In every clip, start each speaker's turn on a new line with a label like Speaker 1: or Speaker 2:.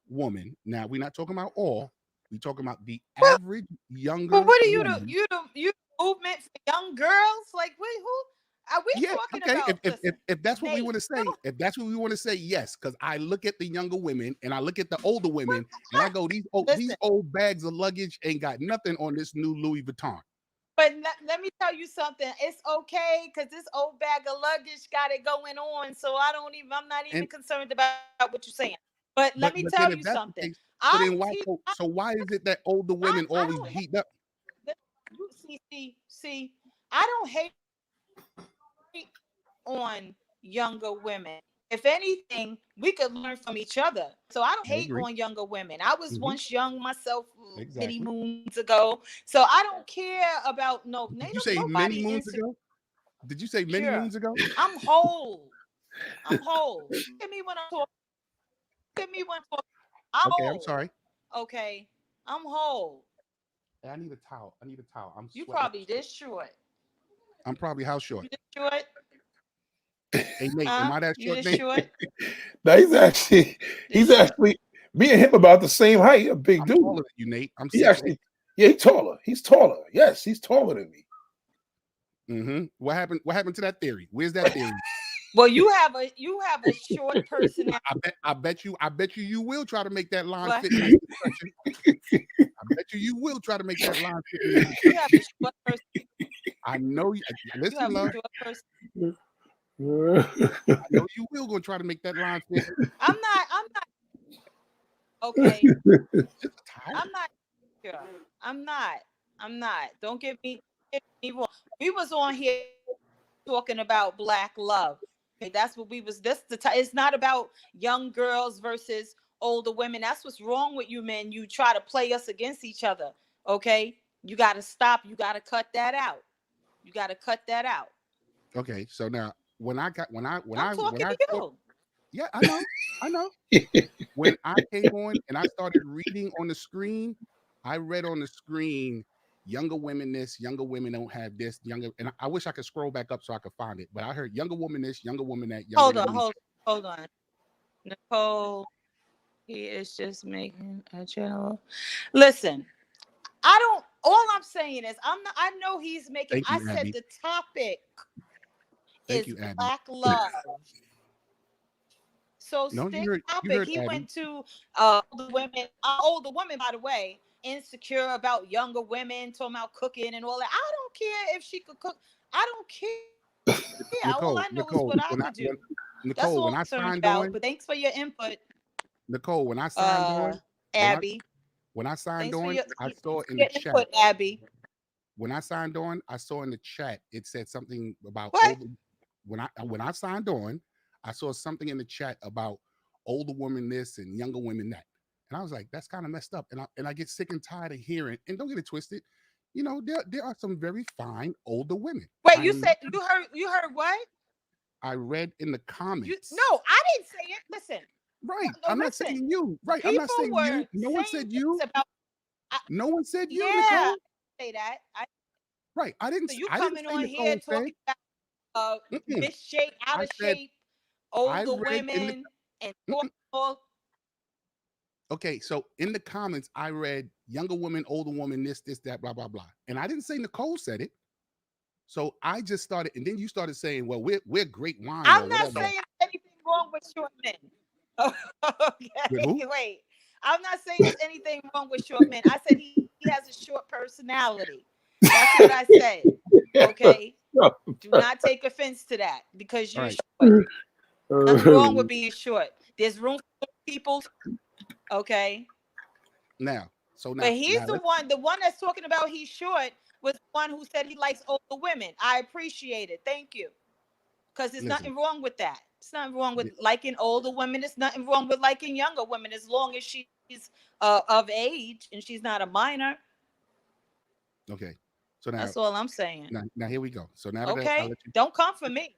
Speaker 1: woman. Now we're not talking about all. We're talking about the
Speaker 2: Well,
Speaker 1: average
Speaker 2: but
Speaker 1: younger
Speaker 2: what are you the
Speaker 1: woman.
Speaker 2: you movement for young girls? Like, wait, who are we
Speaker 1: Yeah,
Speaker 2: talking
Speaker 1: okay.
Speaker 2: about? Listen,
Speaker 1: If that's what we
Speaker 2: Nate,
Speaker 1: want to say, if that's what we want to say, yes. Because I look at the younger women and I look at the older women and I go, these
Speaker 2: listen.
Speaker 1: old bags of luggage ain't got nothing on this new Louis Vuitton.
Speaker 2: But let me tell you something. It's okay because this old bag of luggage got it going on. So I'm not even
Speaker 1: And
Speaker 2: concerned about what you're saying. But let me
Speaker 1: but
Speaker 2: tell
Speaker 1: then
Speaker 2: you
Speaker 1: if that's
Speaker 2: something.
Speaker 1: the case, so
Speaker 2: I
Speaker 1: then why
Speaker 2: keep,
Speaker 1: so why is it that older women
Speaker 2: I
Speaker 1: always
Speaker 2: don't hate
Speaker 1: beat up?
Speaker 2: you see, I don't hate on younger women. If anything, we could learn from each other. So I don't
Speaker 1: I
Speaker 2: hate
Speaker 1: agree.
Speaker 2: on younger women. I was
Speaker 1: Hmm.
Speaker 2: once young myself many
Speaker 1: Exactly.
Speaker 2: moons ago. So I don't care about no,
Speaker 1: Did you say many
Speaker 2: nobody
Speaker 1: moons
Speaker 2: insecure.
Speaker 1: ago? Did you say many moons ago?
Speaker 2: I'm whole. I'm whole. Look at me when I'm talking. Look at me when I'm talking. I'm
Speaker 1: Okay, I'm
Speaker 2: whole.
Speaker 1: sorry.
Speaker 2: Okay. I'm whole.
Speaker 1: Hey, I need a towel. I need a towel. I'm
Speaker 2: You
Speaker 1: sweating.
Speaker 2: probably this short.
Speaker 1: I'm probably how short?
Speaker 2: You this short?
Speaker 1: Hey Nate, am
Speaker 2: Huh?
Speaker 1: I that
Speaker 2: You
Speaker 1: short,
Speaker 2: this
Speaker 1: Nate?
Speaker 2: short?
Speaker 3: Now
Speaker 2: This
Speaker 3: he's
Speaker 2: short.
Speaker 3: actually me and him about the same height, a big
Speaker 1: I'm
Speaker 3: dude.
Speaker 1: taller than you, Nate. I'm
Speaker 3: He
Speaker 1: 6'8".
Speaker 3: actually, yeah, he's taller. He's taller. Yes, he's taller than me.
Speaker 1: Mm-hmm. What happened? What happened to that theory? Where's that theory?
Speaker 2: Well, you have a short personality.
Speaker 1: I bet you you will try to make that line
Speaker 2: What?
Speaker 1: fit in this discussion. I bet you you will try to make that line fit in this
Speaker 2: You
Speaker 1: discussion.
Speaker 2: have a short person.
Speaker 1: I know you.
Speaker 2: You
Speaker 1: Listen,
Speaker 2: have a
Speaker 1: love.
Speaker 2: short person.
Speaker 1: I know you will gonna try to make that line fit.
Speaker 2: I'm not okay.
Speaker 1: Just a towel.
Speaker 2: I'm not sure. I'm not. I'm not. Don't get me wrong. We was on here talking about black love. Okay, that's what we was. It's not about young girls versus older women. That's what's wrong with you men. You try to play us against each other. Okay, you got to stop. You got to cut that out. You got to cut that out.
Speaker 1: Okay, so now
Speaker 2: I'm
Speaker 1: when
Speaker 2: talking
Speaker 1: I
Speaker 2: to
Speaker 1: saw,
Speaker 2: you.
Speaker 1: yeah, I know. When I came on and I started reading on the screen, I read on the screen, younger women this, younger women don't have this, younger, and I wish I could scroll back up so I could find it, but I heard younger woman this, younger woman that, younger
Speaker 2: Hold on.
Speaker 1: woman.
Speaker 2: Hold on. Nicole, he is just making a general. Listen, I don't. All I'm saying is, I'm not. I know he's making.
Speaker 1: Thank
Speaker 2: I
Speaker 1: you,
Speaker 2: said
Speaker 1: Abby.
Speaker 2: the topic
Speaker 1: Thank
Speaker 2: is
Speaker 1: you, Abby.
Speaker 2: black love. So
Speaker 1: No,
Speaker 2: stick
Speaker 1: you
Speaker 2: topic.
Speaker 1: heard
Speaker 2: He
Speaker 1: Abby.
Speaker 2: went to older women. Older women, by the way, insecure about younger women, talking about cooking and all that. I don't care if she could cook. I don't care. All I know is what I
Speaker 1: Nicole,
Speaker 2: could do.
Speaker 1: Nicole,
Speaker 2: That's all I'm concerned
Speaker 1: Nicole, when I
Speaker 2: about. But
Speaker 1: signed
Speaker 2: thanks for
Speaker 1: on,
Speaker 2: your input,
Speaker 1: Nicole, when I signed on, when I
Speaker 2: Abby.
Speaker 1: when I signed
Speaker 2: Thanks for
Speaker 1: on,
Speaker 2: your
Speaker 1: I saw
Speaker 2: thanks for
Speaker 1: in the
Speaker 2: your
Speaker 1: chat.
Speaker 2: input, Abby.
Speaker 1: When I signed on, I saw in the chat it said something about
Speaker 2: What?
Speaker 1: older. When I signed on, I saw something in the chat about older women this and younger women that, and I was like, that's kind of messed up. And I get sick and tired of hearing. And don't get it twisted, there are some very fine older women.
Speaker 2: Wait,
Speaker 1: I
Speaker 2: you
Speaker 1: am
Speaker 2: said
Speaker 1: not.
Speaker 2: you heard what?
Speaker 1: I read in the
Speaker 2: You
Speaker 1: comments.
Speaker 2: no, I didn't say it. Listen,
Speaker 1: Right.
Speaker 2: no,
Speaker 1: I'm not
Speaker 2: listen.
Speaker 1: saying you. Right. I'm not
Speaker 2: People
Speaker 1: saying
Speaker 2: were
Speaker 1: you. No one
Speaker 2: saying
Speaker 1: said
Speaker 2: things
Speaker 1: you.
Speaker 2: about. I,
Speaker 1: No one said you,
Speaker 2: yeah,
Speaker 1: Nicole.
Speaker 2: I say that.
Speaker 1: Right.
Speaker 2: So you
Speaker 1: I didn't
Speaker 2: coming
Speaker 1: say
Speaker 2: on here
Speaker 1: Nicole said.
Speaker 2: talking about
Speaker 1: Mm-mm.
Speaker 2: misshape, out
Speaker 1: I
Speaker 2: of
Speaker 1: said
Speaker 2: shape,
Speaker 1: I
Speaker 2: older
Speaker 1: read in the.
Speaker 2: women, and talking
Speaker 1: Mm-mm.
Speaker 2: all.
Speaker 1: Okay, so in the comments, I read younger woman, older woman, this, that, blah, blah, blah. And I didn't say Nicole said it. So I just started, and then you started saying, well, we're great wine
Speaker 2: I'm
Speaker 1: or
Speaker 2: not
Speaker 1: whatever.
Speaker 2: saying anything wrong with short men.
Speaker 1: With
Speaker 2: Okay,
Speaker 1: who?
Speaker 2: wait. I'm not saying there's anything wrong with short men. I said he has a short personality. That's what I said. Okay. Do not take offense to that because
Speaker 1: All
Speaker 2: you're
Speaker 1: right.
Speaker 2: short. Nothing wrong with being short. There's room for people. Okay.
Speaker 1: Now, so
Speaker 2: But
Speaker 1: now
Speaker 2: he's
Speaker 1: let's
Speaker 2: the one that's talking about he's short was the one who said he likes older women. I appreciate it. Thank you. Because there's
Speaker 1: listen.
Speaker 2: nothing wrong with that. It's nothing wrong with liking older women. It's nothing wrong with liking younger women as long as she's of age and she's not a minor.
Speaker 1: Okay. So
Speaker 2: That's all I'm saying.
Speaker 1: now here we go. So now that I
Speaker 2: Okay?
Speaker 1: let you,
Speaker 2: Don't come for me.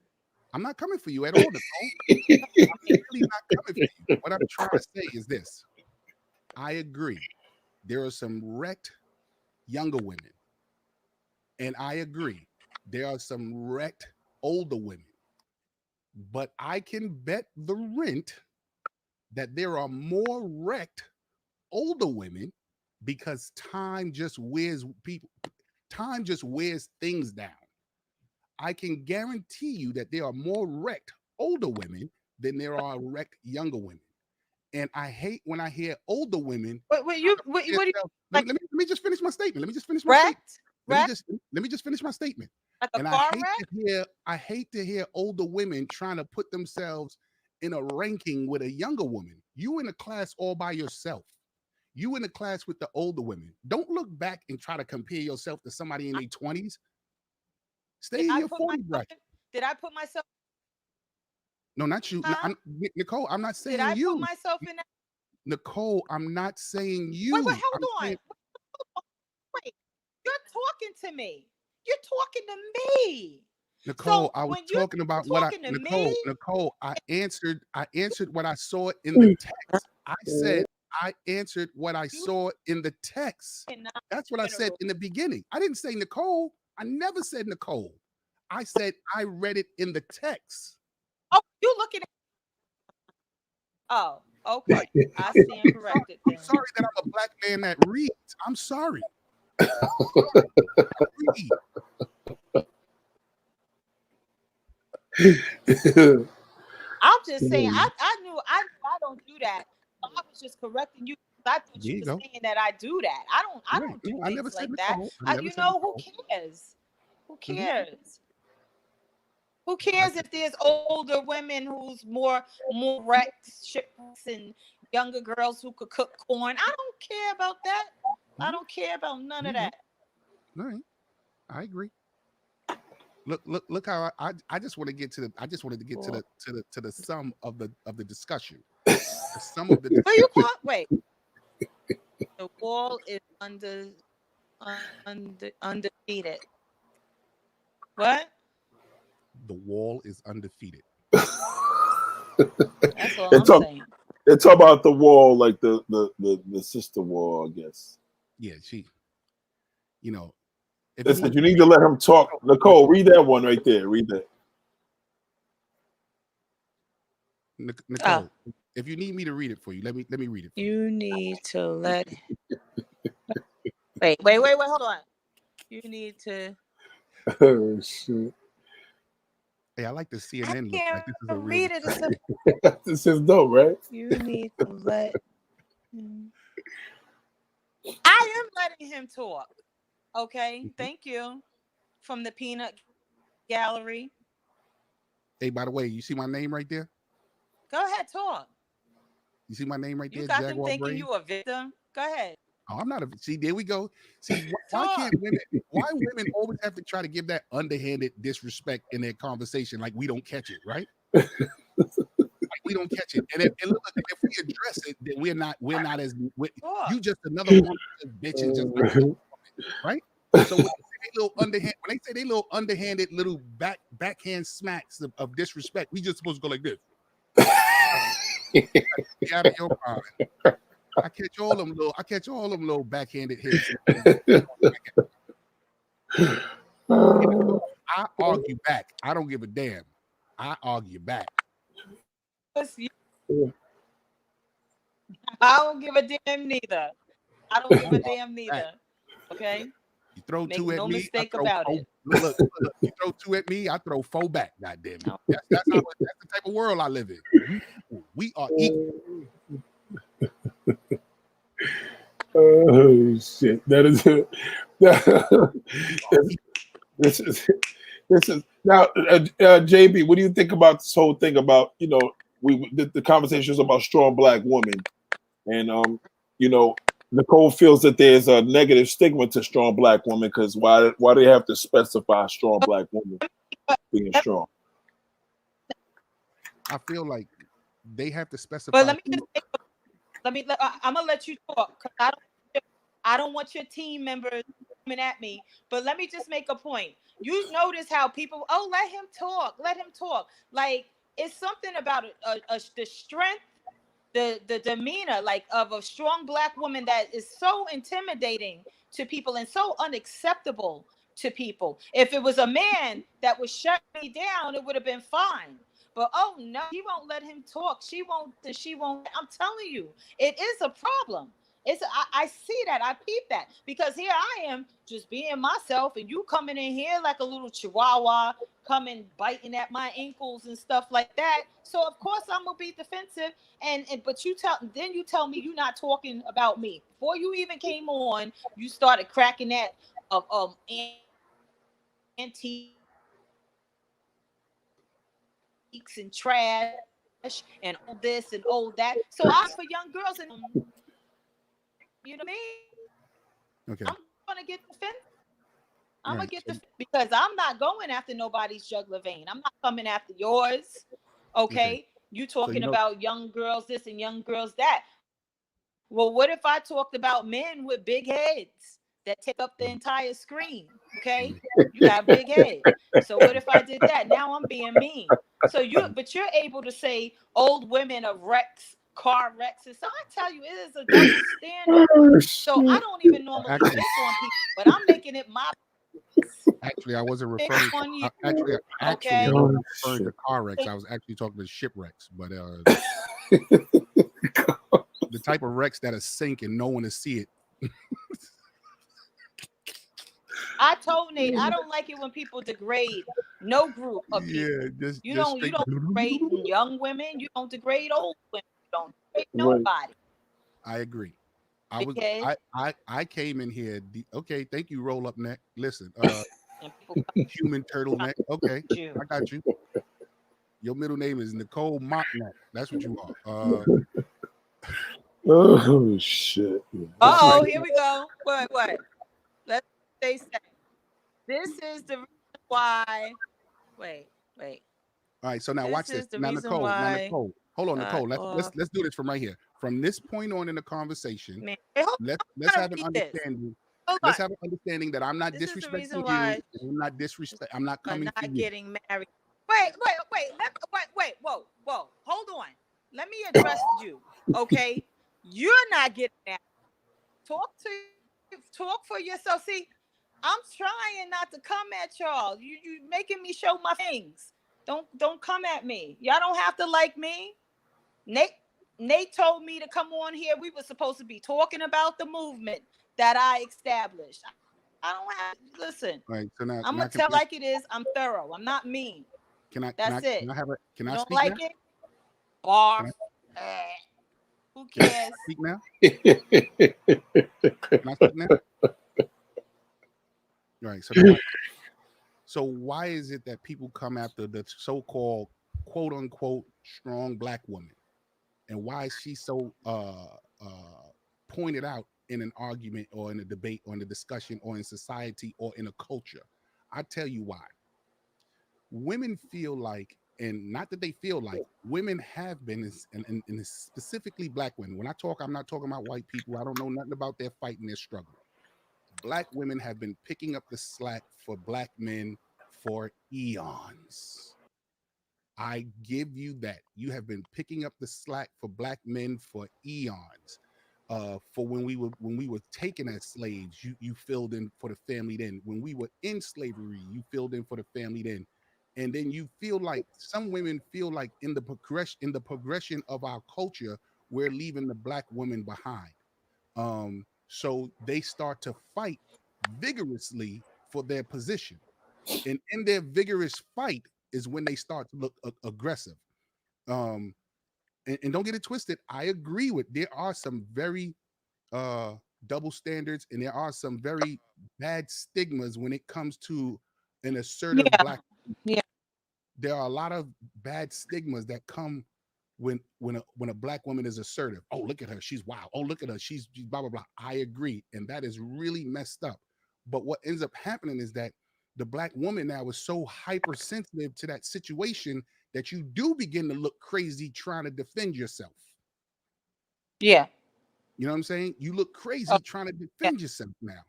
Speaker 1: I'm not coming for you at all, Nicole. I'm really not coming for you. What I'm trying to say is this. I agree. There are some wrecked younger women. And I agree. There are some wrecked older women. But I can bet the rent that there are more wrecked older women because time just wears things down. I can guarantee you that there are more wrecked older women than there are wrecked younger women. And I hate when I hear older women
Speaker 2: What
Speaker 1: trying
Speaker 2: you
Speaker 1: to put
Speaker 2: what do you
Speaker 1: themselves.
Speaker 2: like
Speaker 1: Let me just finish my statement. Let me just finish my statement.
Speaker 2: wrecked? Wrecked?
Speaker 1: Let me just finish my statement.
Speaker 2: Like a
Speaker 1: And
Speaker 2: car wreck?
Speaker 1: I hate to hear older women trying to put themselves in a ranking with a younger woman. You in a class all by yourself. You in a class with the older women. Don't look back and try to compare yourself to somebody in their 20s.
Speaker 2: Did
Speaker 1: Stay in
Speaker 2: I
Speaker 1: your
Speaker 2: put
Speaker 1: 40
Speaker 2: myself
Speaker 1: bracket.
Speaker 2: in, did I put myself
Speaker 1: No, not you.
Speaker 2: huh?
Speaker 1: Nicole, I'm not
Speaker 2: Did
Speaker 1: saying
Speaker 2: I put
Speaker 1: you.
Speaker 2: myself in that?
Speaker 1: Nicole, I'm not saying
Speaker 2: Wait,
Speaker 1: you.
Speaker 2: hold
Speaker 1: I'm
Speaker 2: on.
Speaker 1: saying
Speaker 2: Wait. You're talking to me. You're talking to me.
Speaker 1: Nicole,
Speaker 2: So
Speaker 1: I was
Speaker 2: when you're
Speaker 1: talking about what I
Speaker 2: talking to me,
Speaker 1: Nicole, I answered what I saw in the text. I said I answered what I
Speaker 2: you
Speaker 1: saw in the text.
Speaker 2: cannot
Speaker 1: That's what I said
Speaker 2: general.
Speaker 1: in the beginning. I didn't say Nicole. I never said Nicole. I said I read it in the text.
Speaker 2: Oh, you looking at oh, okay. I stand corrected
Speaker 1: I'm
Speaker 2: then.
Speaker 1: sorry that I'm a black man that reads. I'm sorry. I read.
Speaker 2: I'm just saying I don't do that. So I was just correcting you. I thought
Speaker 1: There
Speaker 2: you
Speaker 1: you
Speaker 2: were
Speaker 1: go.
Speaker 2: saying that I do that. I
Speaker 1: Right.
Speaker 2: don't do
Speaker 1: No, I never
Speaker 2: things
Speaker 1: said
Speaker 2: like that.
Speaker 1: Nicole. I never
Speaker 2: You
Speaker 1: said
Speaker 2: know who
Speaker 1: Nicole.
Speaker 2: cares? Who
Speaker 1: Mhm.
Speaker 2: cares? Who
Speaker 1: I
Speaker 2: cares if there's older women who's more wrecked ships and younger girls who could cook corn? I don't care about that. I
Speaker 1: mhm.
Speaker 2: don't care about none
Speaker 1: There
Speaker 2: of
Speaker 1: you go.
Speaker 2: that.
Speaker 1: All right. I agree. Look how I just want to get to the I just wanted to get
Speaker 2: Well,
Speaker 1: to the sum of the discussion. The sum of the
Speaker 2: what you
Speaker 1: discussion.
Speaker 2: call? Wait, the wall is undefeated. What?
Speaker 1: The wall is undefeated.
Speaker 2: That's all
Speaker 3: and
Speaker 2: I'm
Speaker 3: talk
Speaker 2: saying.
Speaker 3: and talk about the wall, like the sister wall, I guess.
Speaker 1: Yeah, you know, if
Speaker 3: It
Speaker 1: you
Speaker 3: said
Speaker 1: need
Speaker 3: you
Speaker 1: me
Speaker 3: need
Speaker 1: to
Speaker 3: to let him talk.
Speaker 1: read
Speaker 3: Nicole, read that one right there. Read that.
Speaker 2: Oh,
Speaker 1: Nicole, if you need me to read it for you, let me read it for you.
Speaker 2: you need to let. Wait. Hold on. You need to.
Speaker 3: Oh shit.
Speaker 1: Hey, I like the
Speaker 2: I
Speaker 1: CNN look.
Speaker 2: can't
Speaker 1: Like this is a real
Speaker 2: read it. It's a,
Speaker 1: discussion.
Speaker 3: This is dope, right?
Speaker 2: you need to let. I am letting him talk. Okay.
Speaker 1: Mhm.
Speaker 2: Thank you. From the peanut gallery.
Speaker 1: Hey, by the way, you see my name right there?
Speaker 2: Go ahead, talk.
Speaker 1: You see my name right
Speaker 2: You
Speaker 1: there,
Speaker 2: got them
Speaker 1: Jaguar
Speaker 2: thinking
Speaker 1: Brain?
Speaker 2: you a victim. Go ahead.
Speaker 1: Oh, I'm not a see. There we go. See, why
Speaker 2: Talk.
Speaker 1: can't women? Why women always have to try to give that underhanded disrespect in their conversation, like we don't catch it, right? Like we don't catch it. And look, if we address it, then we're not as
Speaker 2: Talk.
Speaker 1: you just another one of those bitches, just like another
Speaker 3: Uh,
Speaker 1: woman, right? So when they say they little underhand, when they say they little underhanded little backhand smacks of disrespect, we just supposed to go like this. Be out of your mind. I catch all them little backhanded hits. I argue back. I don't give a damn. I argue back.
Speaker 2: I don't give a damn neither. I don't give
Speaker 1: I
Speaker 2: a
Speaker 1: argue
Speaker 2: damn
Speaker 1: back.
Speaker 2: neither. Okay.
Speaker 1: You throw
Speaker 2: Make
Speaker 1: two at
Speaker 2: no
Speaker 1: me, I
Speaker 2: mistake
Speaker 1: throw
Speaker 2: about
Speaker 1: four.
Speaker 2: it.
Speaker 1: Look, you throw two at me, I throw four back. God damn it.
Speaker 2: No.
Speaker 1: That's the type of world I live in. We equal. We are equal.
Speaker 3: oh shit! That is it.
Speaker 1: We are equal.
Speaker 3: This is this is now, JB. What do you think about this whole thing about the conversation is about strong black women, and you know Nicole feels that there's a negative stigma to strong black women because why do they have to specify strong black women being strong?
Speaker 1: I feel like they have to
Speaker 2: But
Speaker 1: specify
Speaker 2: let me just
Speaker 1: who.
Speaker 2: I'm gonna let you talk because I don't want your team members coming at me. But let me just make a point. You notice how people, oh, let him talk. Like it's something about the strength, the demeanor, like of a strong black woman that is so intimidating to people and so unacceptable to people. If it was a man that was shutting me down, it would have been fine. But oh no, she won't let him talk. She won't. She won't. I'm telling you, it is a problem. I see that. I peep that because here I am just being myself, and you coming in here like a little chihuahua, coming biting at my ankles and stuff like that. So of course I'm gonna be defensive. And but you tell me you're not talking about me before you even came on. You started cracking that of antiques and trash and all this and all that. So I for young girls and you know what I mean.
Speaker 1: Okay.
Speaker 2: I'm gonna get defensive. I'm gonna
Speaker 1: Right.
Speaker 2: get the because I'm not going after nobody's jugular vein. I'm not coming after yours.
Speaker 1: Okay.
Speaker 2: Okay. You
Speaker 1: So
Speaker 2: talking about young girls this and young girls that. Well, what if I talked about men with big heads that take up the entire screen? Okay. You got a big head. So what if I did that? Now I'm being mean. So but you're able to say old women of wrecks, car wrecks. And so I tell you, it is a double standard.
Speaker 3: Oh,
Speaker 2: So I
Speaker 3: shit.
Speaker 2: don't even normally
Speaker 1: actually,
Speaker 2: pick on people, but I'm making it my
Speaker 1: actually, I wasn't
Speaker 2: pick
Speaker 1: referring.
Speaker 2: on you.
Speaker 1: Actually, I
Speaker 2: Okay.
Speaker 1: wasn't
Speaker 3: Oh,
Speaker 1: referring to
Speaker 3: shit.
Speaker 1: car wrecks. I was actually talking to shipwrecks, but the type of wrecks that are sink and no one to see it.
Speaker 2: I told Nate, I don't like it when people degrade no group of people.
Speaker 1: Yeah, just
Speaker 2: You
Speaker 1: just
Speaker 2: don't
Speaker 1: straight.
Speaker 2: degrade young women, you don't degrade old women, you don't degrade
Speaker 3: Right.
Speaker 2: nobody.
Speaker 1: I agree.
Speaker 2: Because
Speaker 1: I came in here. Okay, thank you. Roll up neck. Listen,
Speaker 2: and people
Speaker 1: human turtleneck. Okay,
Speaker 2: come you.
Speaker 1: I got you. Your middle name is Nicole Mockneck. That's what you are.
Speaker 3: Oh shit.
Speaker 2: Oh, here we go. What? Let's stay safe. This is the reason why. Wait.
Speaker 1: All right, so now
Speaker 2: This
Speaker 1: watch this.
Speaker 2: is the
Speaker 1: Now
Speaker 2: reason
Speaker 1: Nicole,
Speaker 2: why.
Speaker 1: hold on,
Speaker 2: God,
Speaker 1: Nicole. Let's do this from right here. From this point on in the conversation,
Speaker 2: man. Hey, hold
Speaker 1: let's
Speaker 2: on,
Speaker 1: have an
Speaker 2: read this.
Speaker 1: understanding.
Speaker 2: Hold on.
Speaker 1: Let's have an understanding that I'm not
Speaker 2: This is the reason
Speaker 1: disrespecting
Speaker 2: why
Speaker 1: you. I'm not disrespect. I'm not coming for
Speaker 2: not
Speaker 1: you.
Speaker 2: getting married. Wait. Wait. Whoa. Hold on. Let me address you. Okay. You're not getting married. Talk for yourself. See, I'm trying not to come at y'all. You making me show my things. Don't come at me. Y'all don't have to like me. Nate told me to come on here. We were supposed to be talking about the movement that I established. I don't have listen.
Speaker 1: All right, so now
Speaker 2: I'm gonna tell like it is. I'm thorough. I'm not mean. That's it.
Speaker 1: Can
Speaker 2: You
Speaker 1: I
Speaker 2: don't
Speaker 1: speak
Speaker 2: like
Speaker 1: now?
Speaker 2: it? Barf. Who cares?
Speaker 1: Speak now? Can I speak now? All right, so why is it that people come after the so-called quote unquote strong black woman? And why is she so pointed out in an argument or in a debate or in a discussion or in society or in a culture? I tell you why. Women feel like, and not that they feel like, women have been, and specifically black women. When I talk, I'm not talking about white people. I don't know nothing about their fight and their struggle. Black women have been picking up the slack for black men for eons. I give you that. You have been picking up the slack for black men for eons. For when we were taken as slaves, you filled in for the family then. When we were in slavery, you filled in for the family then. And then you feel like some women feel like in the progression of our culture, we're leaving the black woman behind. So they start to fight vigorously for their position. And in their vigorous fight is when they start to look aggressive. Um, and don't get it twisted. I agree with there are some very uh double standards and there are some very bad stigmas when it comes to an assertive
Speaker 2: Yeah.
Speaker 1: black.
Speaker 2: Yeah.
Speaker 1: There are a lot of bad stigmas that come when a black woman is assertive. Oh, look at her, she's wild. Oh, look at her, she's blah blah blah. I agree, and that is really messed up. But what ends up happening is that the black woman now is so hypersensitive to that situation that you do begin to look crazy trying to defend yourself.
Speaker 2: Yeah.
Speaker 1: You know what I'm saying? You look
Speaker 2: Oh,
Speaker 1: crazy trying to
Speaker 2: yeah.
Speaker 1: defend yourself now.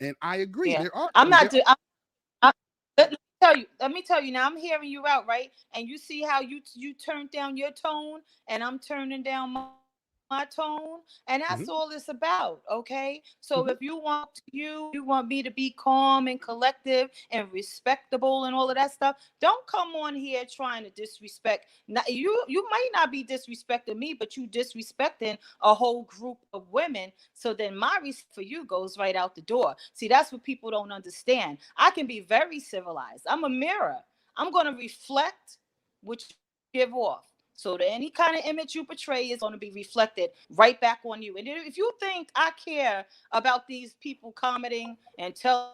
Speaker 1: And I agree.
Speaker 2: Yeah.
Speaker 1: There are
Speaker 2: I'm
Speaker 1: some.
Speaker 2: not. Let me tell you. Now I'm hearing you out, right? And you see how you turned down your tone, and I'm turning down mine. my tone, and that's all it's about. Okay, so if you want me to be calm and collective and respectable and all of that stuff, don't come on here trying to disrespect. Now, you might not be disrespecting me, but you disrespecting a whole group of women. So then my respect for you goes right out the door. See, that's what people don't understand. I can be very civilized. I'm a mirror. I'm going to reflect what you give off. So that any kind of image you portray is going to be reflected right back on you. And if you think I care about these people commenting and telling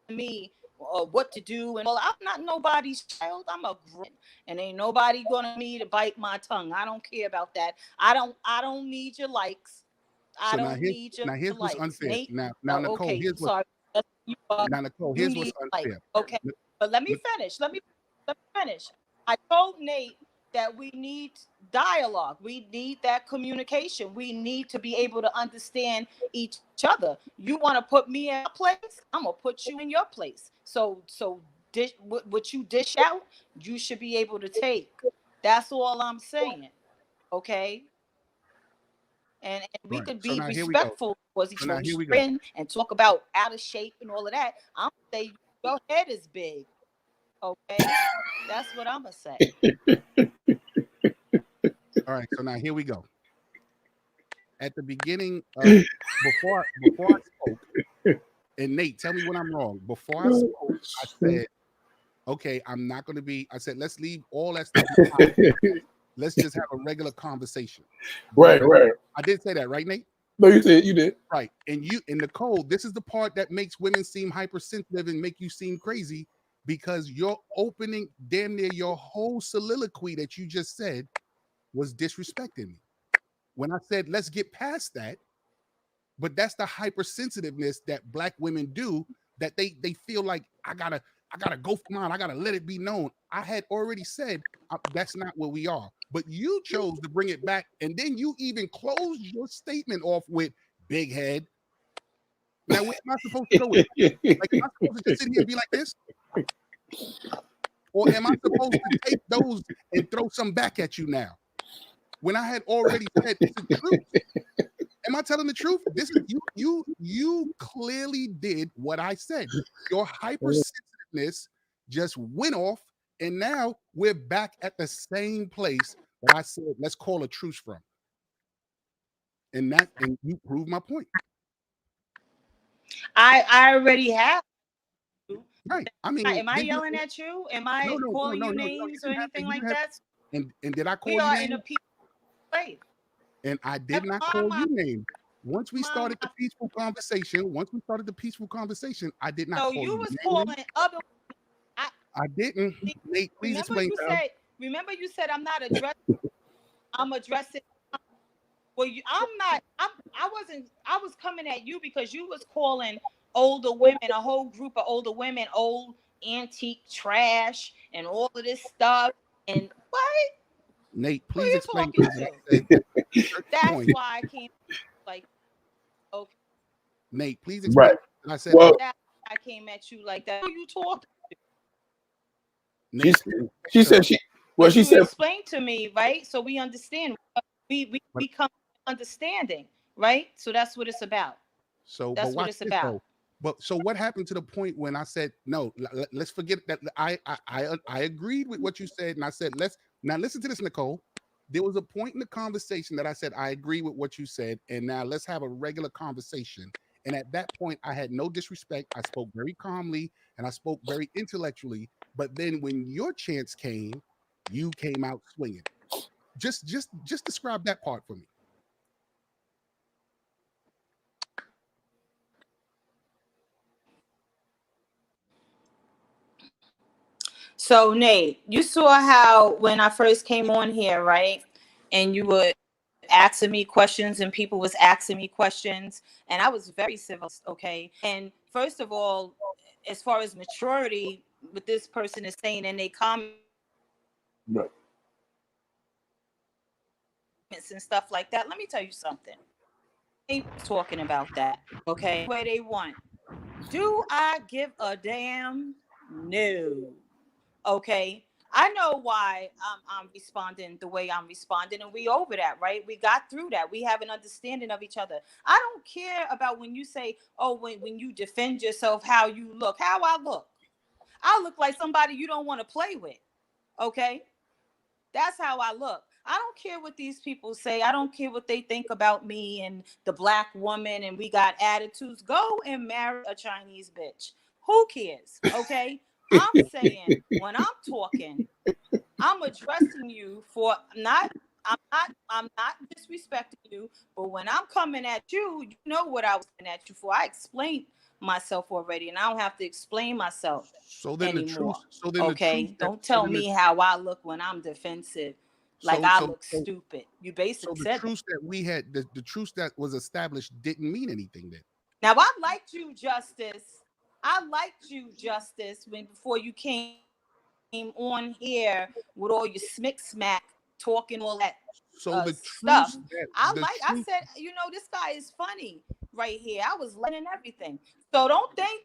Speaker 2: me what to do, and well, I'm not nobody's child. I'm a grown, and ain't nobody gonna me to bite my tongue. I don't care about that. I don't need your likes. I
Speaker 1: So
Speaker 2: don't need your
Speaker 1: here's what's
Speaker 2: likes,
Speaker 1: unfair.
Speaker 2: Nate.
Speaker 1: Now Nicole,
Speaker 2: Okay,
Speaker 1: here's what
Speaker 2: sorry.
Speaker 1: now Nicole,
Speaker 2: You
Speaker 1: here's what's
Speaker 2: need like
Speaker 1: unfair.
Speaker 2: okay, but let me finish. Let me finish. I told Nate that we need dialogue. We need that communication. We need to be able to understand each other. You want to put me in a place, I'm gonna put you in your place. So dish what you dish out, you should be able to take. That's all I'm saying. Okay. And we
Speaker 1: Right.
Speaker 2: could
Speaker 1: So
Speaker 2: be
Speaker 1: now here we go.
Speaker 2: respectful towards
Speaker 1: So
Speaker 2: each
Speaker 1: now
Speaker 2: other
Speaker 1: here we go.
Speaker 2: and talk about out of shape and all of that. I'm gonna say your head is big. Okay, that's what I'm gonna say.
Speaker 1: All right. So now here we go. At the beginning of before I spoke, and Nate, tell me when I'm wrong. Before I spoke, I said, okay, I'm not going to be. I said, let's leave all that stuff behind. Let's just have a regular conversation.
Speaker 3: Right.
Speaker 1: I did say that, right, Nate?
Speaker 3: No, you did.
Speaker 1: Right. And Nicole, this is the part that makes women seem hypersensitive and make you seem crazy because you're opening damn near your whole soliloquy that you just said was disrespecting me. When I said, let's get past that, but that's the hypersensitiveness that black women do, that they feel like I gotta go for mine. I gotta let it be known. I had already said that's not where we are, but you chose to bring it back, and then you even closed your statement off with big head. Now, where am I supposed to go with it? Like, am I supposed to just sit here and be like this, or am I supposed to take those and throw some back at you now? When I had already said it's the truth. Am I telling the truth? This is you clearly did what I said. Your hypersensitiveness just went off, and now we're back at the same place that I said let's call a truce from. And you proved my point.
Speaker 2: I already have.
Speaker 1: Right. I mean,
Speaker 2: Am I yelling at you? Am I calling you
Speaker 1: no.
Speaker 2: names or
Speaker 1: You have to,
Speaker 2: anything
Speaker 1: you
Speaker 2: like
Speaker 1: have,
Speaker 2: that?
Speaker 1: and did I
Speaker 2: We
Speaker 1: call you
Speaker 2: are in a
Speaker 1: names?
Speaker 2: peaceful place.
Speaker 1: And I did not call
Speaker 2: My,
Speaker 1: you names. Once we
Speaker 2: my,
Speaker 1: started the peaceful conversation, I did not
Speaker 2: so
Speaker 1: call
Speaker 2: you
Speaker 1: you
Speaker 2: was
Speaker 1: names.
Speaker 2: calling other.
Speaker 1: I didn't. Nate, please
Speaker 2: Remember
Speaker 1: explain
Speaker 2: you
Speaker 1: to her.
Speaker 2: said. Remember you said I'm not addressing. I'm addressing. Well, I'm not. I wasn't. I was coming at you because you was calling older women, a whole group of older women, old antique trash, and all of this stuff. And what?
Speaker 1: Nate,
Speaker 2: Who are
Speaker 1: please
Speaker 2: you
Speaker 1: explain to
Speaker 2: talking
Speaker 1: her that
Speaker 2: to?
Speaker 1: I said at a certain
Speaker 2: That's
Speaker 1: point.
Speaker 2: why I came. Like, okay,
Speaker 1: Nate, please explain
Speaker 3: Right.
Speaker 1: that I said
Speaker 3: Well,
Speaker 2: that I came at you like that. Who are you talking?
Speaker 1: Nate,
Speaker 3: she said
Speaker 2: But
Speaker 3: she
Speaker 2: you
Speaker 3: said
Speaker 2: explained to me, right? So we understand.
Speaker 1: but
Speaker 2: We come to understanding, right? So that's what it's about.
Speaker 1: but
Speaker 2: That's what
Speaker 1: watch
Speaker 2: it's
Speaker 1: this
Speaker 2: about.
Speaker 1: though. But so what happened to the point when I said no? Let's forget that. I agreed with what you said, and I said let's now listen to this, Nicole. There was a point in the conversation that I said I agree with what you said, and now let's have a regular conversation. And at that point, I had no disrespect. I spoke very calmly and I spoke very intellectually. But then when your chance came, you came out swinging. Just describe that part for me.
Speaker 2: So Nate, you saw how when I first came on here, right? And you were asking me questions and people was asking me questions and I was very civil, okay? And first of all, as far as maturity, what this person is saying in their comments and stuff like that, let me tell you
Speaker 3: right.
Speaker 2: something. They talking about that, okay? Way they want. Do I give a damn? No. Okay. I know why I'm responding the way I'm responding, and we over that, right? We got through that. We have an understanding of each other. I don't care about when you say, oh, when you defend yourself, how you look, how I look. I look like somebody you don't want to play with. Okay? That's how I look. I don't care what these people say. I don't care what they think about me and the black woman, and we got attitudes. Go and marry a Chinese bitch. Who cares? Okay? I'm saying when I'm talking, I'm addressing you for I'm not disrespecting you, but when I'm coming at you, you know what I was coming at you for. I explained myself already, and I don't have to explain myself
Speaker 1: So then the truth.
Speaker 2: anymore.
Speaker 1: So then the truth
Speaker 2: Okay?
Speaker 1: that.
Speaker 2: Don't
Speaker 1: So
Speaker 2: tell
Speaker 1: then the.
Speaker 2: me how I look when I'm defensive, like
Speaker 1: So
Speaker 2: I
Speaker 1: so
Speaker 2: look
Speaker 1: so
Speaker 2: stupid. You
Speaker 1: so
Speaker 2: basically
Speaker 1: the
Speaker 2: said that.
Speaker 1: truth that we had, the truth that was established didn't mean anything then.
Speaker 2: Now I liked you, Justice. I liked you, Justice, when before you came on here with all your smick smack talking all that
Speaker 1: So the
Speaker 2: stuff.
Speaker 1: truth that the
Speaker 2: I
Speaker 1: truth.
Speaker 2: said, this guy is funny right here. I was letting everything. So don't think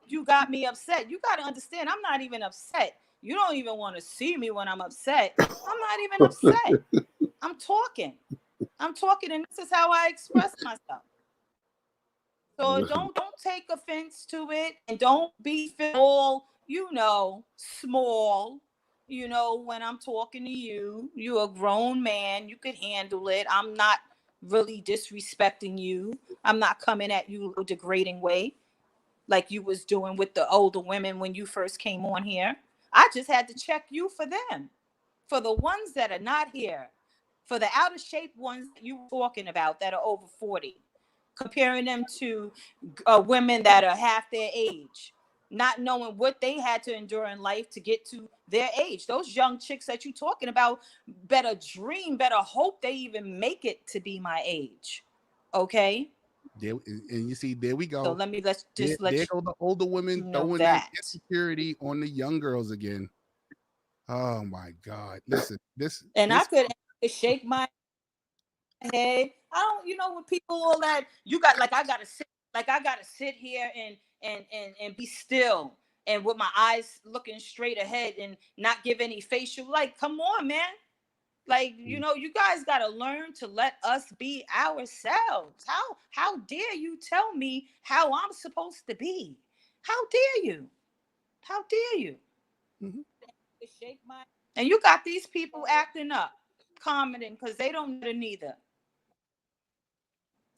Speaker 2: you got me upset. You got to understand, I'm not even upset. You don't even want to see me when I'm upset. I'm not even upset. I'm talking. I'm talking, and this is how I express myself. So don't take offense to it, and don't be all small. When I'm talking to you, you're a grown man. You could handle it. I'm not really disrespecting you. I'm not coming at you a degrading way like you was doing with the older women when you first came on here. I just had to check you for them, for the ones that are not here, for the out of shape ones that you were talking about that are over 40, comparing them to women that are half their age, not knowing what they had to endure in life to get to their age. Those young chicks that you talking about better dream, better hope they even make it to be my age. Okay?
Speaker 1: There, and you see, there we
Speaker 2: So
Speaker 1: go.
Speaker 2: let's just let
Speaker 1: There go the older women
Speaker 2: you know
Speaker 1: throwing that
Speaker 2: that.
Speaker 1: insecurity on the young girls again. Oh my God! Listen,
Speaker 2: And I
Speaker 1: this.
Speaker 2: could shake my head. I don't, when people all that you got I gotta sit here and be still and with my eyes looking straight ahead and not give any facial. Like, come on, man. Like, you guys gotta learn to let us be ourselves. How dare you tell me how I'm supposed to be? How dare you? How dare you?
Speaker 1: Mhm.
Speaker 2: And you got these people acting up, commenting because they don't know neither.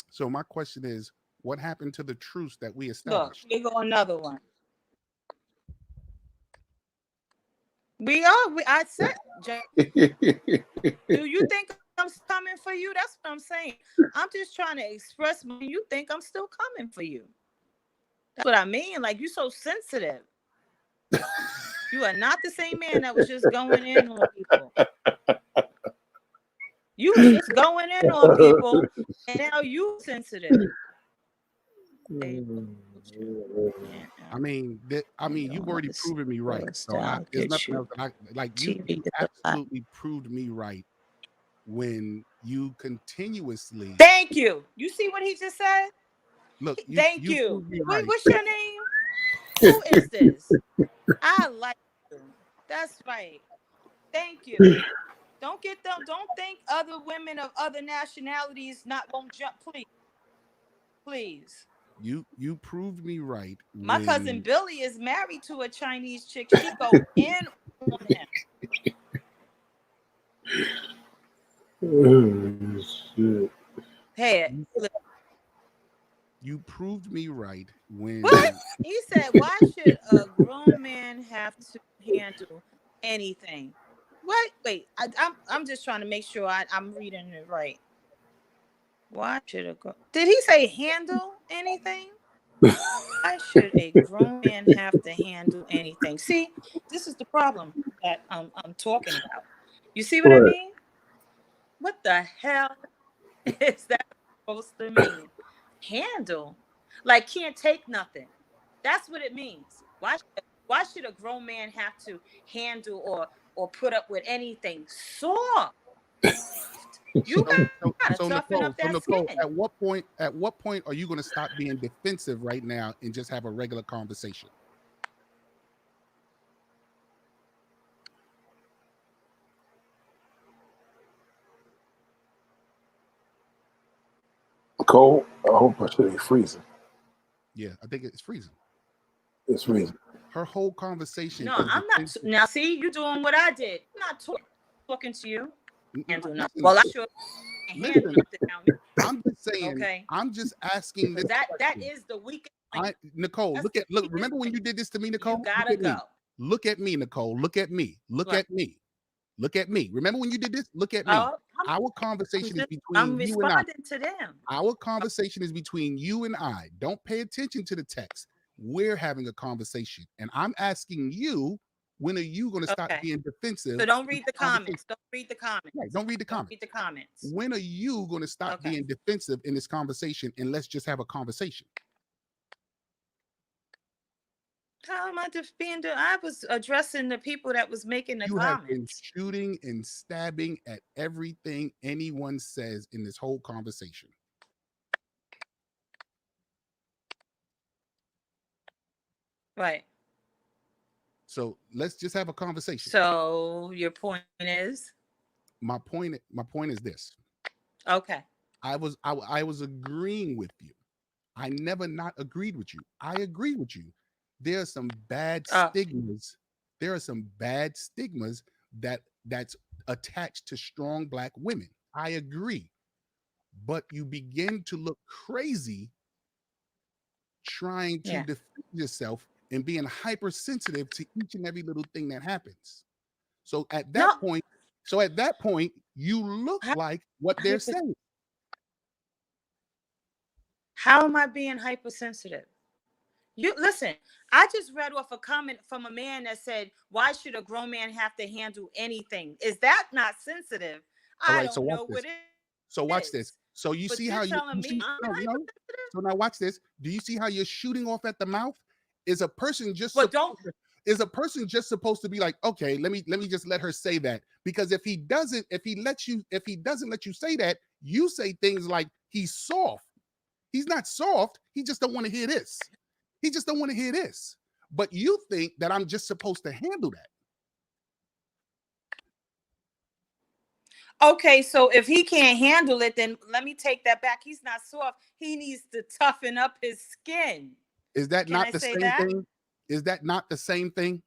Speaker 1: So my question is, what happened to the truce that we
Speaker 2: Look,
Speaker 1: established?
Speaker 2: here go another one. We are. I said, Jay, do you think I'm coming for you? That's what I'm saying. I'm just trying to express my. You think I'm still coming for you? That's what I mean. Like, you so sensitive. You are not the same man that was just going in on people. You was just going in on people, and now you sensitive.
Speaker 1: You've already proven me right. So there's nothing else that I like. You absolutely proved me right when you continuously
Speaker 2: Thank you. You see what he just said?
Speaker 1: look.
Speaker 2: Thank
Speaker 1: You
Speaker 2: you.
Speaker 1: proved me right.
Speaker 2: What's your name? Who is this? I like you. That's right. Thank you. Don't get them. Don't think other women of other nationalities not gonna jump. Please, please.
Speaker 1: You proved me right
Speaker 2: My cousin
Speaker 1: when
Speaker 2: Billy is married to a Chinese chick. She go in on him.
Speaker 3: Oh, shit.
Speaker 2: Hey,
Speaker 1: you proved me right
Speaker 2: what?
Speaker 1: when
Speaker 2: He said, why should a grown man have to handle anything? What? Wait, I'm just trying to make sure I'm reading it right. Why should a girl? Did he say handle anything? Why should a grown man have to handle anything? See, this is the problem that I'm talking about. You see what I
Speaker 3: Right.
Speaker 2: mean? What the hell is that supposed to mean? Handle, like can't take nothing. That's what it means. Why should a grown man have to handle or put up with anything soft? You
Speaker 1: so
Speaker 2: gotta toughen up that
Speaker 1: Nicole,
Speaker 2: skin.
Speaker 1: at what point are you going to stop being defensive right now and just have a regular conversation?
Speaker 3: Nicole, I hope I should be freezing.
Speaker 1: Yeah, I think it's freezing.
Speaker 3: It's freezing.
Speaker 1: Her whole conversation.
Speaker 2: No, I'm not. Now, see, you're doing what I did. I'm not talking to you. Handle nothing. Well, I sure handle nothing now.
Speaker 1: I'm just saying.
Speaker 2: Okay.
Speaker 1: I'm just asking this.
Speaker 2: That is the weakest.
Speaker 1: Nicole, look. Remember when you did this to me, Nicole?
Speaker 2: You gotta go.
Speaker 1: Look at me, Nicole. Look at me. Look at me. Look at me. Remember when you did this? Look at me. Our conversation is between you and I.
Speaker 2: I'm responding to them.
Speaker 1: Our conversation is between you and I. Don't pay attention to the text. We're having a conversation, and I'm asking you, when are you going to stop being defensive?
Speaker 2: So don't read the comments. Don't read the comments.
Speaker 1: Right, don't read the comments.
Speaker 2: Read the comments.
Speaker 1: When are you going to stop being defensive in this conversation, and let's just have a conversation?
Speaker 2: How am I being? I was addressing the people that was making the comments.
Speaker 1: You have been shooting and stabbing at everything anyone says in this whole conversation.
Speaker 2: Right.
Speaker 1: So let's just have a conversation.
Speaker 2: So your point is?
Speaker 1: My point is this.
Speaker 2: Okay.
Speaker 1: I was agreeing with you. I never not agreed with you. I agree with you. There are some bad stigmas. There are some bad stigmas that's attached to strong Black women. I agree. But you begin to look crazy trying to defend yourself and being hypersensitive to each and every little thing that happens. So at that point, you look like what they're saying.
Speaker 2: How am I being hypersensitive? You listen, I just read off a comment from a man that said, why should a grown man have to handle anything? Is that not sensitive? I don't know what it is.
Speaker 1: So watch this. So you see how so now watch this. Do you see how you're shooting off at the mouth? Is a person just supposed to be like, okay, let me just let her say that? Because if he doesn't let you say that, you say things like he's soft. He's not soft. He just don't want to hear this. He just don't want to hear this. But you think that I'm just supposed to handle that.
Speaker 2: Okay, so if he can't handle it, then let me take that back. He's not soft. He needs to toughen up his skin.
Speaker 1: Is that not the same thing? Is that not the same thing?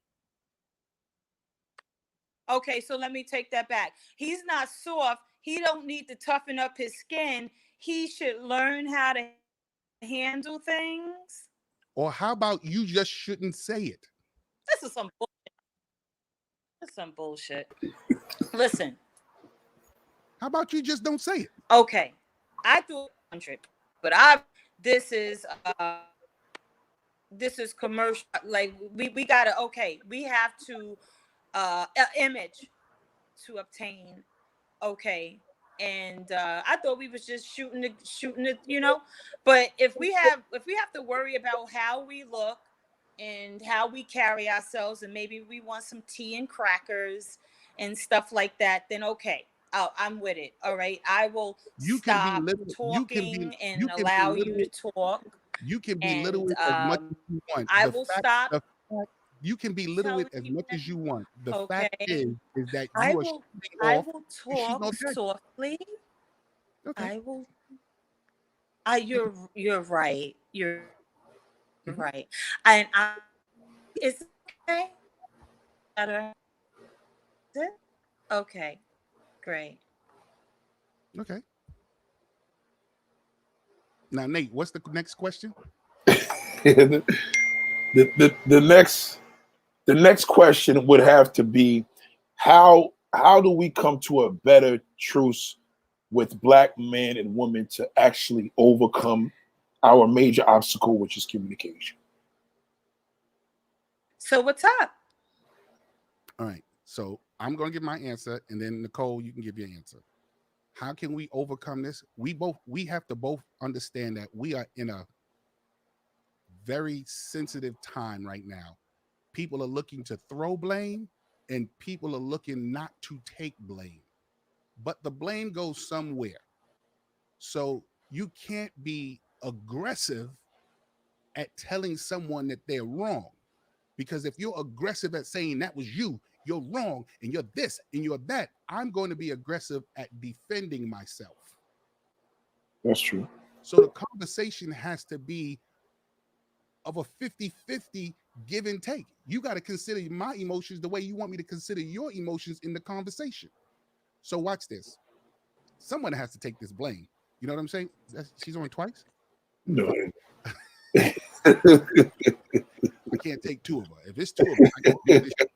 Speaker 2: Okay, so let me take that back. He's not soft. He don't need to toughen up his skin. He should learn how to handle things.
Speaker 1: Or how about you just shouldn't say it?
Speaker 2: This is some bullshit. That's some bullshit. Listen.
Speaker 1: How about you just don't say it?
Speaker 2: Okay. I do 100, but this is commercial. Like we gotta, we have to image to obtain. Okay. And I thought we was just shooting it, but if we have to worry about how we look and how we carry ourselves, and maybe we want some tea and crackers and stuff like that, then okay, I'm with it. All right, I will stop talking and allow you to talk.
Speaker 1: You can belittle it as much as you want.
Speaker 2: I will stop.
Speaker 1: You can belittle it as much as you want. The fact is that
Speaker 2: I will talk softly.
Speaker 1: Okay.
Speaker 2: I will. You're right. You're right. And it's okay. Better. Okay. Great.
Speaker 1: Okay. Now, Nate, what's the next question?
Speaker 3: The next question would have to be, how do we come to a better truce with Black men and women to actually overcome our major obstacle, which is communication?
Speaker 2: So what's up?
Speaker 1: All right. So I'm going to give my answer, and then Nicole, you can give your answer. How can we overcome this? We have to both understand that we are in a very sensitive time right now. People are looking to throw blame, and people are looking not to take blame. But the blame goes somewhere. So you can't be aggressive at telling someone that they're wrong. Because if you're aggressive at saying that was you, you're wrong, and you're this, and you're that, I'm going to be aggressive at defending myself.
Speaker 3: That's true.
Speaker 1: So the conversation has to be of a 50-50 give and take. You got to consider my emotions the way you want me to consider your emotions in the conversation. So watch this. Someone has to take this blame. You know what I'm saying? She's on twice.
Speaker 3: No.
Speaker 1: I can't take two of her. If it's two of them, I can't do this shit.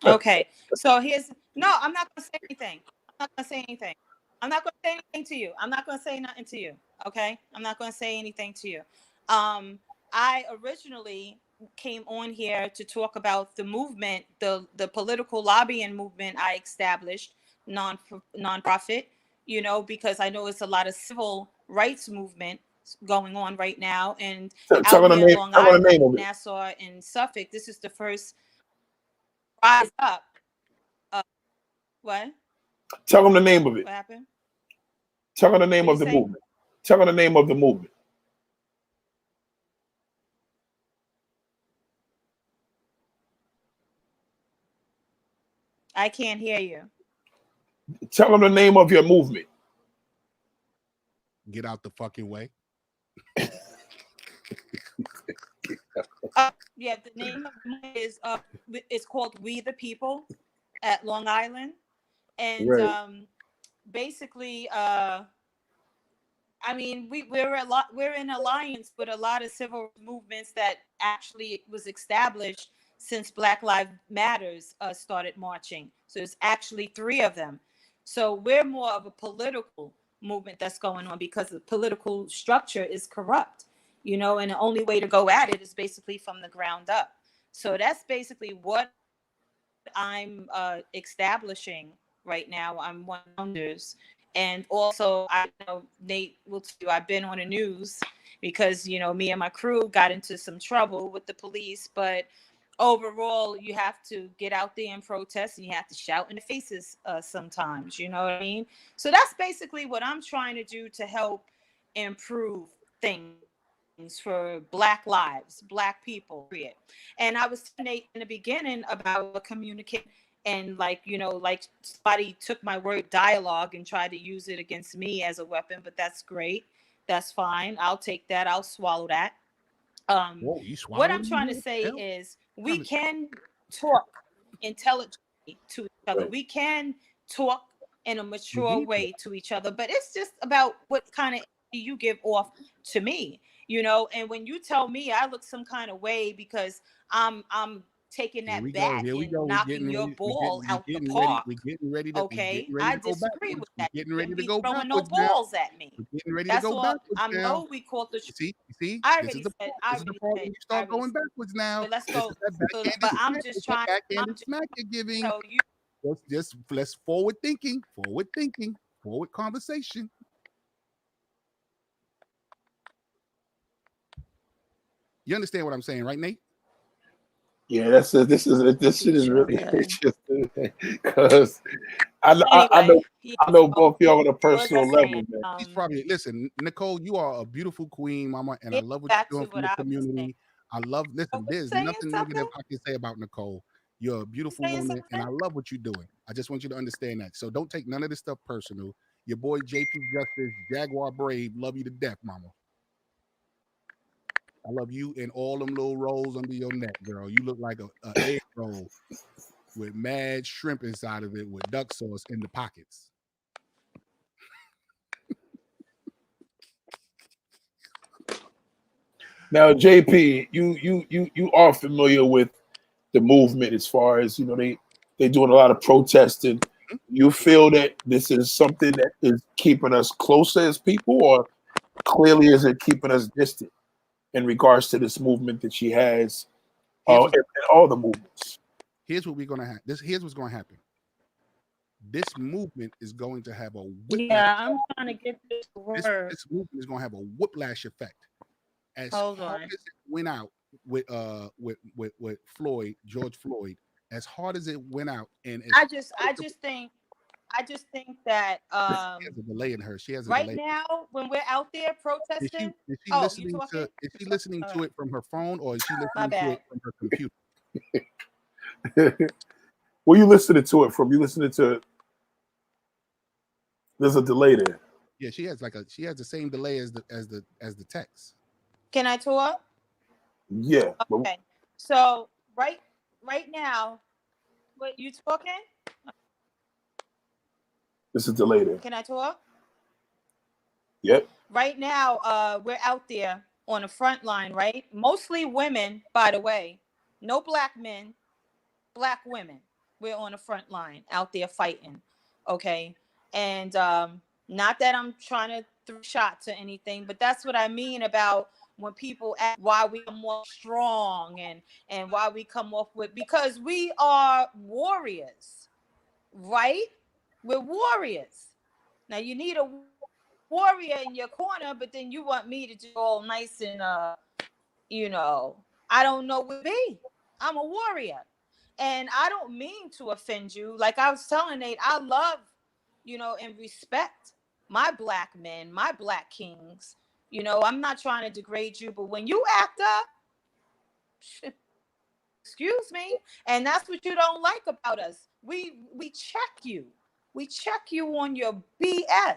Speaker 2: Okay. So here's no, I'm not gonna say anything. I'm not gonna say anything. I'm not gonna say anything to you. I'm not gonna say nothing to you. Okay. I'm not gonna say anything to you. I originally came on here to talk about the movement, the political lobbying movement I established, nonprofit, you know, because I know it's a lot of civil rights movement going on right now. And
Speaker 3: Tell
Speaker 2: out
Speaker 3: her the
Speaker 2: here in
Speaker 3: name.
Speaker 2: Long
Speaker 3: Tell her the
Speaker 2: Island,
Speaker 3: name of it.
Speaker 2: Nassau, and Suffolk, this is the first rise up. What?
Speaker 3: Tell them the name of it.
Speaker 2: What happened?
Speaker 3: Tell her the name
Speaker 2: What'd
Speaker 3: of
Speaker 2: you
Speaker 3: the
Speaker 2: say?
Speaker 3: movement. Tell her the name of the movement.
Speaker 2: I can't hear you.
Speaker 3: Tell them the name of your movement.
Speaker 1: Get out the fucking way.
Speaker 2: Yeah, the name of the movement is it's called We the People at Long Island, and
Speaker 3: Right.
Speaker 2: basically, I mean, we're in alliance with a lot of civil movements that actually was established since Black Lives Matters started marching. So it's actually three of them. So we're more of a political movement that's going on because the political structure is corrupt, you know, and the only way to go at it is basically from the ground up. So that's basically what I'm establishing right now. I'm one of the founders. And also, I know Nate will tell you, I've been on the news because, you know, me and my crew got into some trouble with the police. But overall, you have to get out there and protest, and you have to shout in the faces sometimes. You know what I mean? So that's basically what I'm trying to do to help improve things for Black lives, Black people, period. And I was telling Nate in the beginning about communicating, and like, you know, like somebody took my word dialogue and tried to use it against me as a weapon, but that's great. That's fine. I'll take that. I'll swallow that.
Speaker 1: Whoa, you
Speaker 2: What
Speaker 1: swallowed
Speaker 2: I'm
Speaker 1: me?
Speaker 2: trying to
Speaker 1: What
Speaker 2: say
Speaker 1: the hell?
Speaker 2: is we
Speaker 1: Kind of-
Speaker 2: can talk intelligently to each other.
Speaker 3: Right.
Speaker 2: We can talk in a
Speaker 1: We
Speaker 2: mature
Speaker 1: need
Speaker 2: way to each other, but it's just about what kind of energy you give off to me, you know. And when you tell me I look some kind of way because I'm taking
Speaker 1: Here we
Speaker 2: that
Speaker 1: go.
Speaker 2: bat
Speaker 1: Here we
Speaker 2: and
Speaker 1: go. We
Speaker 2: knocking
Speaker 1: getting
Speaker 2: your
Speaker 1: ready. We
Speaker 2: ball
Speaker 1: getting we
Speaker 2: out the
Speaker 1: getting ready.
Speaker 2: park,
Speaker 1: We getting ready to we
Speaker 2: okay,
Speaker 1: getting ready
Speaker 2: I
Speaker 1: to go
Speaker 2: disagree
Speaker 1: backwards.
Speaker 2: with
Speaker 1: We
Speaker 2: that. You
Speaker 1: getting ready
Speaker 2: shouldn't
Speaker 1: to
Speaker 2: be
Speaker 1: go
Speaker 2: throwing no
Speaker 1: backwards now.
Speaker 2: balls at me.
Speaker 1: We're getting ready to
Speaker 2: That's
Speaker 1: go
Speaker 2: all.
Speaker 1: backwards
Speaker 2: I
Speaker 1: now.
Speaker 2: know we caught the.
Speaker 1: You see? You see?
Speaker 2: I
Speaker 1: This is
Speaker 2: already
Speaker 1: the
Speaker 2: said.
Speaker 1: part.
Speaker 2: I
Speaker 1: This is the
Speaker 2: already
Speaker 1: part when
Speaker 2: said.
Speaker 1: you
Speaker 2: I
Speaker 1: start
Speaker 2: already
Speaker 1: going
Speaker 2: said.
Speaker 1: backwards now.
Speaker 2: So let's
Speaker 1: This
Speaker 2: go.
Speaker 1: is that
Speaker 2: So,
Speaker 1: backhanded
Speaker 2: but I'm
Speaker 1: smack.
Speaker 2: just
Speaker 1: It's that
Speaker 2: trying. I'm
Speaker 1: backhanded
Speaker 2: just
Speaker 1: smack you're giving.
Speaker 2: so you.
Speaker 1: Just let's forward thinking, forward thinking, forward conversation. You understand what I'm saying, right, Nate?
Speaker 3: Yeah, this shit is
Speaker 2: Each
Speaker 3: really
Speaker 2: other.
Speaker 3: interesting because
Speaker 2: Anyway, yeah.
Speaker 3: I know
Speaker 2: So
Speaker 3: both y'all on a
Speaker 2: what was I
Speaker 3: personal level,
Speaker 2: saying?
Speaker 3: man.
Speaker 1: She's probably listen, Nicole. You are a beautiful queen, mama, and I
Speaker 2: Get
Speaker 1: love what
Speaker 2: back
Speaker 1: you're
Speaker 2: to
Speaker 1: doing for
Speaker 2: what
Speaker 1: the
Speaker 2: I was saying.
Speaker 1: community. I love.
Speaker 2: Oh,
Speaker 1: Listen,
Speaker 2: was
Speaker 1: there's
Speaker 2: saying
Speaker 1: nothing
Speaker 2: something?
Speaker 1: negative I can say about Nicole. You're a beautiful
Speaker 2: Saying
Speaker 1: woman, and
Speaker 2: something?
Speaker 1: I love what you're doing. I just want you to understand that. So don't take none of this stuff personal. Your boy JP Justice, Jaguar Brave, love you to death, mama. I love you and all them little rolls under your neck, girl. You look like a egg roll with mad shrimp inside of it with duck sauce in the pockets.
Speaker 3: Now, JP, you are familiar with the movement as far as they doing a lot of protesting. You feel that this is something that is keeping us closer as people, or clearly is it keeping us distant in regards to this movement that she has,
Speaker 1: Here's
Speaker 3: and all the movements?
Speaker 1: here's what we're gonna have. Here's what's gonna happen. This movement is going to have a whiplash.
Speaker 2: Yeah, I'm trying to get this
Speaker 1: This
Speaker 2: word.
Speaker 1: this movement is going to have a whiplash effect. As
Speaker 2: Hold
Speaker 1: hard
Speaker 2: on.
Speaker 1: as it went out with Floyd, George Floyd, as hard as it went out, and as
Speaker 2: I just I just think I just think that
Speaker 1: she has a delay in her. She has a
Speaker 2: right
Speaker 1: delay.
Speaker 2: now when we're out there protesting.
Speaker 1: Is she
Speaker 2: Oh, you
Speaker 1: listening to
Speaker 2: talking?
Speaker 1: is she listening to it from her phone or is she
Speaker 2: My
Speaker 1: listening to
Speaker 2: bad.
Speaker 1: it from her computer?
Speaker 3: Were you listening to it from? You listening to? There's a delay there.
Speaker 1: Yeah, she has the same delay as the text.
Speaker 2: Can I talk?
Speaker 3: Yeah. But
Speaker 2: Okay. So right now, what you talking?
Speaker 3: this is delayed.
Speaker 2: Can I talk?
Speaker 3: Yep.
Speaker 2: Right now, we're out there on the front line, right? Mostly women, by the way. No black men, black women. We're on the front line out there fighting. Okay. And not that I'm trying to throw shots or anything, but that's what I mean about when people ask why we are more strong and why we come off with, because we are warriors, right? We're warriors. Now you need a warrior in your corner, but then you want me to do all nice and I don't know what to be. I'm a warrior. And I don't mean to offend you. Like I was telling Nate, I love, and respect my black men, my black kings. I'm not trying to degrade you, but when you act up, excuse me, and that's what you don't like about us. We check you. We check you on your BS.